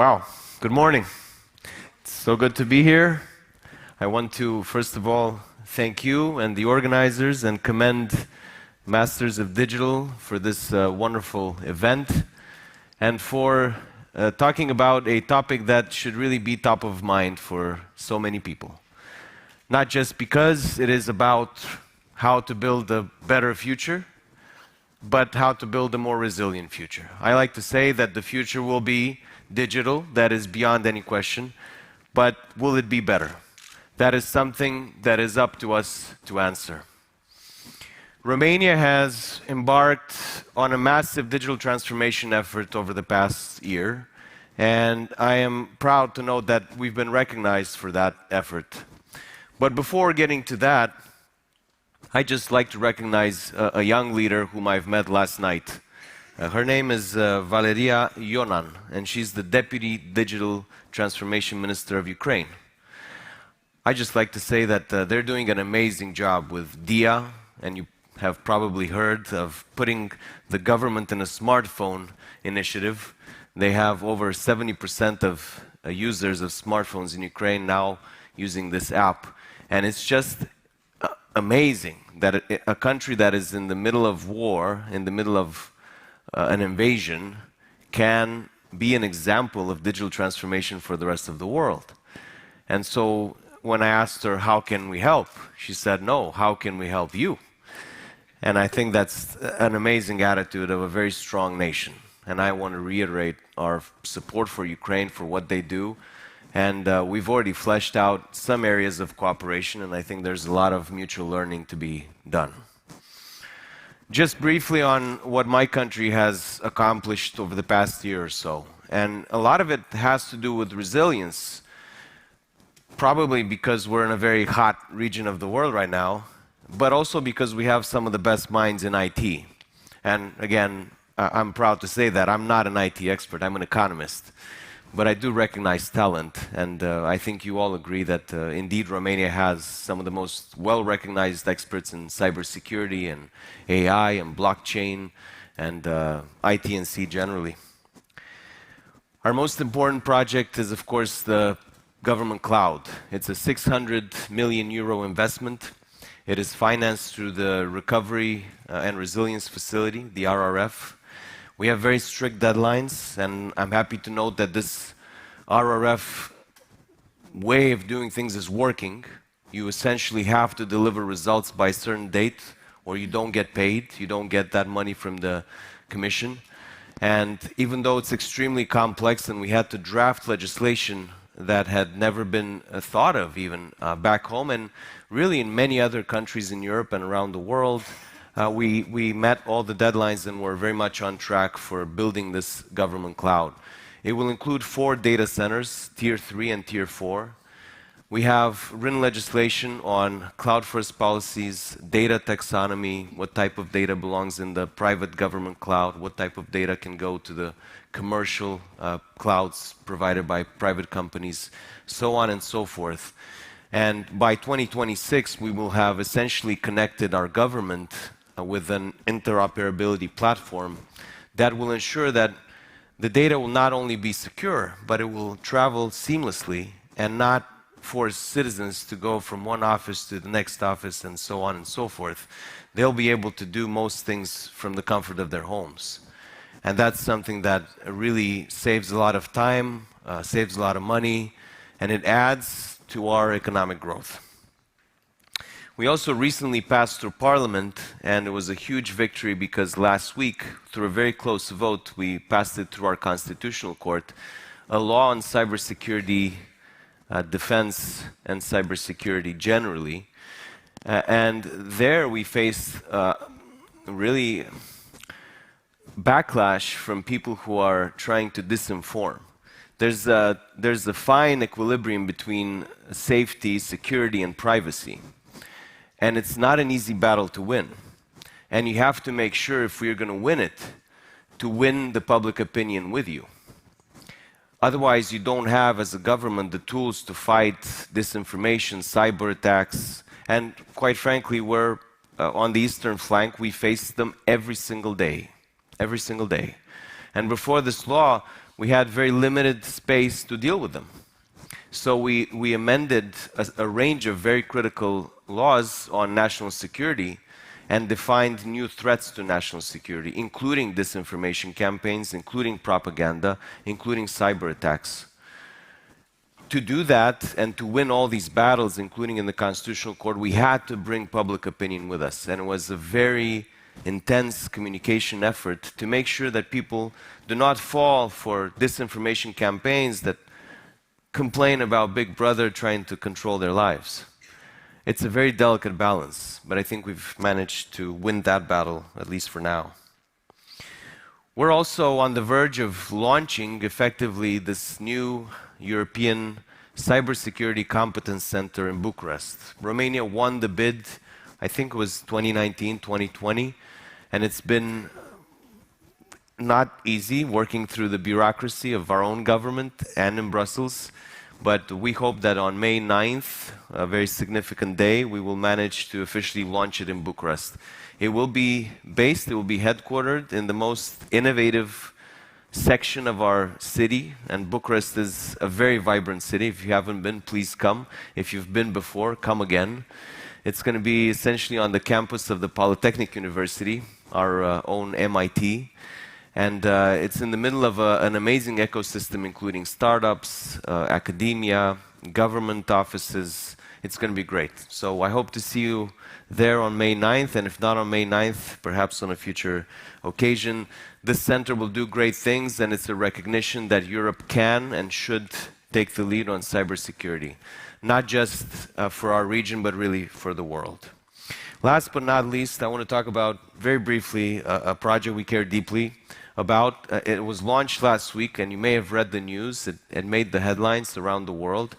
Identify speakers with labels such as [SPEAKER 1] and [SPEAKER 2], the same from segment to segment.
[SPEAKER 1] Wow, good morning. It's so good to be here. I want to, first of all, thank you and the organizers and commend Masters of Digital for this wonderful event and for talking about a topic that should really be top of mind for so many people. Not just because it is about how to build a better future, but how to build a more resilient future. I like to say that the future will be digital, that is beyond any question, but will it be better? That is something that is up to us to answer. Romania has embarked on a massive digital transformation effort over the past year, and I am proud to note that we've been recognized for that effort. But before getting to that, I'd just like to recognize a young leader whom I've met last night. Her name is Valeria Ioan, and she's the Deputy Digital Transformation Minister of Ukraine. I'd just like to say that they're doing an amazing job with DIA, and you have probably heard of putting the government in a smartphone initiative. They have over 70% of users of smartphones in Ukraine now using this app. And it's just amazing that a country that is in the middle of war, in the middle of an invasion, can be an example of digital transformation for the rest of the world. And so when I asked her, how can we help? She said, no, how can we help you? And I think that's an amazing attitude of a very strong nation. And I want to reiterate our support for Ukraine for what they do. And we've already fleshed out some areas of cooperation, and I think there's a lot of mutual learning to be done. Just briefly on what my country has accomplished over the past year or so. And a lot of it has to do with resilience, probably because we're in a very hot region of the world right now, but also because we have some of the best minds in IT. And again, I'm proud to say that I'm not an IT expert, I'm an economist. But I do recognize talent, and I think you all agree that indeed Romania has some of the most well-recognized experts in cybersecurity and AI and blockchain and IT&C generally. Our most important project is, of course, the government cloud. It's a 600 million euro investment. It is financed through the Recovery and Resilience Facility, the RRF. We have very strict deadlines, and I'm happy to note that this RRF way of doing things is working. You essentially have to deliver results by a certain date, or you don't get paid. You don't get that money from the Commission. And even though it's extremely complex, and we had to draft legislation that had never been thought of even back home, and really in many other countries in Europe and around the world, we met all the deadlines and we're very much on track for building this government cloud. It will include 4 data centers, Tier 3 and Tier 4. We have written legislation on cloud-first policies, data taxonomy, what type of data belongs in the private government cloud, what type of data can go to the commercial clouds provided by private companies, so on and so forth. And by 2026, we will have essentially connected our government with an interoperability platform that will ensure that the data will not only be secure, but it will travel seamlessly and not force citizens to go from one office to the next office and so on and so forth. They'll be able to do most things from the comfort of their homes. And that's something that really saves a lot of time, saves a lot of money, and it adds to our economic growth. We also recently passed through Parliament, and it was a huge victory because last week, through a very close vote, we passed it through our Constitutional Court, a law on cybersecurity, defense, and cybersecurity generally. And there we faced really backlash from people who are trying to disinform. There's a fine equilibrium between safety, security, and privacy. And it's not an easy battle to win. And you have to make sure, if we're going to win it, to win the public opinion with you. Otherwise, you don't have, as a government, the tools to fight disinformation, cyber attacks, and quite frankly, we're on the eastern flank, we face them every single day. Every single day. And before this law, we had very limited space to deal with them. So we amended a range of very critical laws on national security and defined new threats to national security, including disinformation campaigns, including propaganda, including cyber attacks. To do that and to win all these battles, including in the Constitutional Court, we had to bring public opinion with us. And it was a very intense communication effort to make sure that people do not fall for disinformation campaigns that complain about Big Brother trying to control their lives. It's a very delicate balance, but I think we've managed to win that battle, at least for now. We're also on the verge of launching effectively this new European Cybersecurity Competence Center in Bucharest. Romania won the bid, I think it was 2019, 2020, and it's been not easy working through the bureaucracy of our own government and in Brussels, but we hope that on May 9th, a very significant day, we will manage to officially launch it in Bucharest. It will be headquartered in the most innovative section of our city, and Bucharest is a very vibrant city. If you haven't been, please come. If you've been before, come again. It's going to be essentially on the campus of the Polytechnic University, our own MIT. And it's in the middle of an amazing ecosystem, including startups, academia, government offices. It's going to be great. So I hope to see you there on May 9th, and if not on May 9th, perhaps on a future occasion. This center will do great things, and it's a recognition that Europe can and should take the lead on cybersecurity, not just for our region, but really for the world. Last but not least, I want to talk about, very briefly, a project we care deeply about. It was launched last week, and you may have read the news. It made the headlines around the world,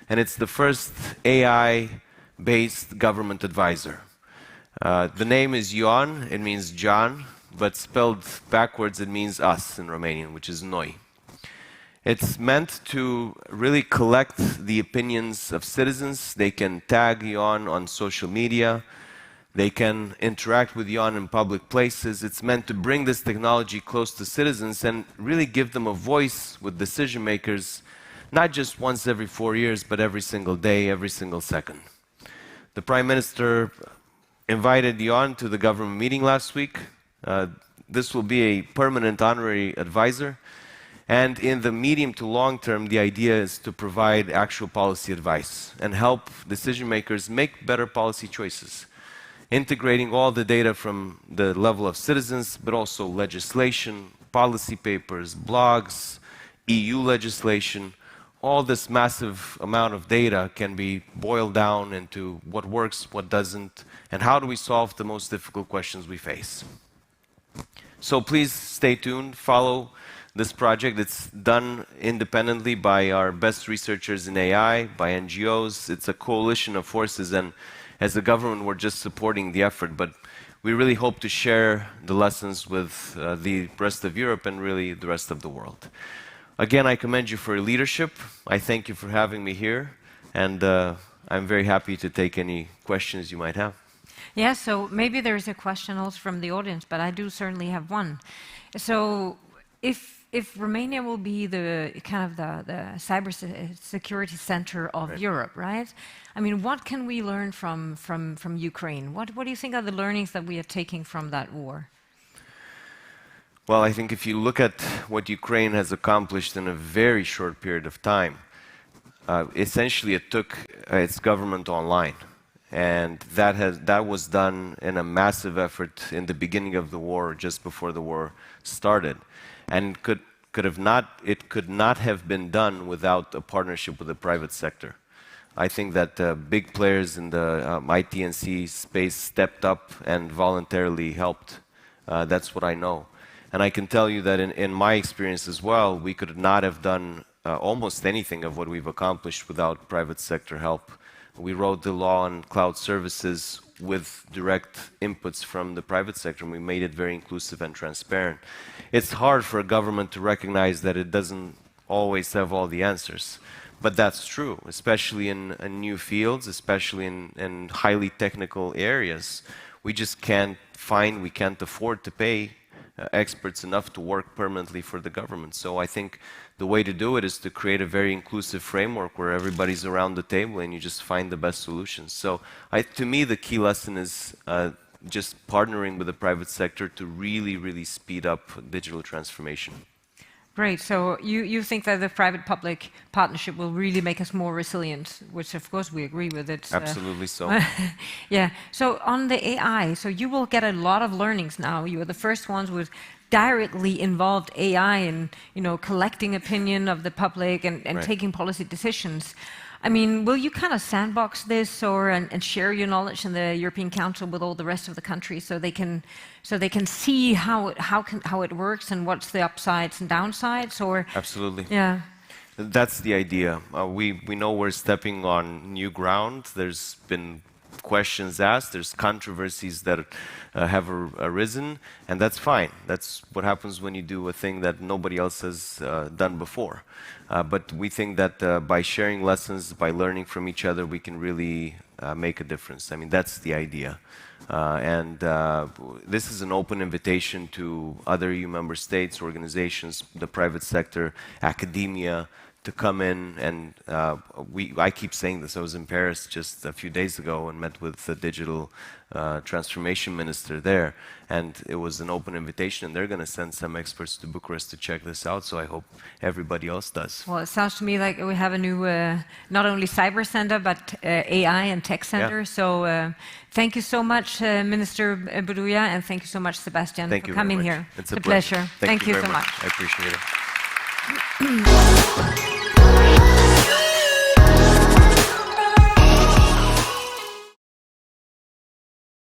[SPEAKER 1] and it's the first AI-based government advisor. The name is Ioan, it means John, but spelled backwards it means us in Romanian, which is noi. It's meant to really collect the opinions of citizens. They can tag Ioan on social media. They can interact with Ioan in public places. It's meant to bring this technology close to citizens and really give them a voice with decision makers, not just once every 4 years, but every single day, every single second. The Prime Minister invited Ioan to the government meeting last week. This will be a permanent honorary advisor. And in the medium to long term, the idea is to provide actual policy advice and help decision makers make better policy choices, integrating all the data from the level of citizens, but also legislation, policy papers, blogs, EU legislation. All this massive amount of data can be boiled down into what works, what doesn't, and how do we solve the most difficult questions we face. So please stay tuned, follow this project. It's done independently by our best researchers in AI, by NGOs. It's a coalition of forces, and as a government, we're just supporting the effort, but we really hope to share the lessons with the rest of Europe and really the rest of the world. Again, I commend you for your leadership. I thank you for having me here, and I'm very happy to take any questions you might have.
[SPEAKER 2] Yeah, so maybe there's a question also from the audience, but I do certainly have one. So if Romania will be the kind of the cybersecurity center of Europe, right? I mean, what can we learn from Ukraine? What do you think are the learnings that we are taking from that war?
[SPEAKER 1] Well, I think if you look at what Ukraine has accomplished in a very short period of time, essentially it took its government online. And that was done in a massive effort in the beginning of the war, just before the war started. And it could not have been done without a partnership with the private sector. I think that big players in the IT&C space stepped up and voluntarily helped. That's what I know. And I can tell you that in my experience as well, we could not have done almost anything of what we've accomplished without private sector help. We wrote the law on cloud services with direct inputs from the private sector, and we made it very inclusive and transparent. It's hard for a government to recognize that it doesn't always have all the answers. But that's true, especially in new fields, especially in highly technical areas. We just can't afford to pay experts enough to work permanently for the government. So I think the way to do it is to create a very inclusive framework where everybody's around the table and you just find the best solutions. So to me, the key lesson is just partnering with the private sector to really, really speed up digital transformation.
[SPEAKER 2] Great. So you think that the private-public partnership will really make us more resilient, which of course we agree with. It's
[SPEAKER 1] absolutely so.
[SPEAKER 2] Yeah. So on the AI, so you will get a lot of learnings now. You are the first ones with directly involved AI in collecting opinion of the public and
[SPEAKER 1] Right.
[SPEAKER 2] taking policy decisions. I mean, will you kind of sandbox this and share your knowledge in the European Council with all the rest of the countries so they can see how it works and what's the upsides and downsides? Or
[SPEAKER 1] Absolutely.
[SPEAKER 2] yeah,
[SPEAKER 1] That's the idea. We know we're stepping on new ground. There's been questions asked, there's controversies that have arisen, and that's fine. That's what happens when you do a thing that nobody else has done before. But we think that by sharing lessons, by learning from each other, we can really make a difference. I mean, that's the idea. This is an open invitation to other EU member states, organizations, the private sector, academia, to come in and I keep saying this. I was in Paris just a few days ago and met with the digital transformation minister there, and it was an open invitation, and they're going to send some experts to Bucharest to check this out, so I hope everybody else does.
[SPEAKER 2] Well, it sounds to me like we have a new, not only cyber center, but AI and tech center. Yeah. So thank you so much, Minister Burduja, and thank you so much, Sebastian, for coming here.
[SPEAKER 1] It's a
[SPEAKER 2] pleasure.
[SPEAKER 1] Thank you
[SPEAKER 2] so
[SPEAKER 1] very
[SPEAKER 2] much.
[SPEAKER 1] I appreciate it.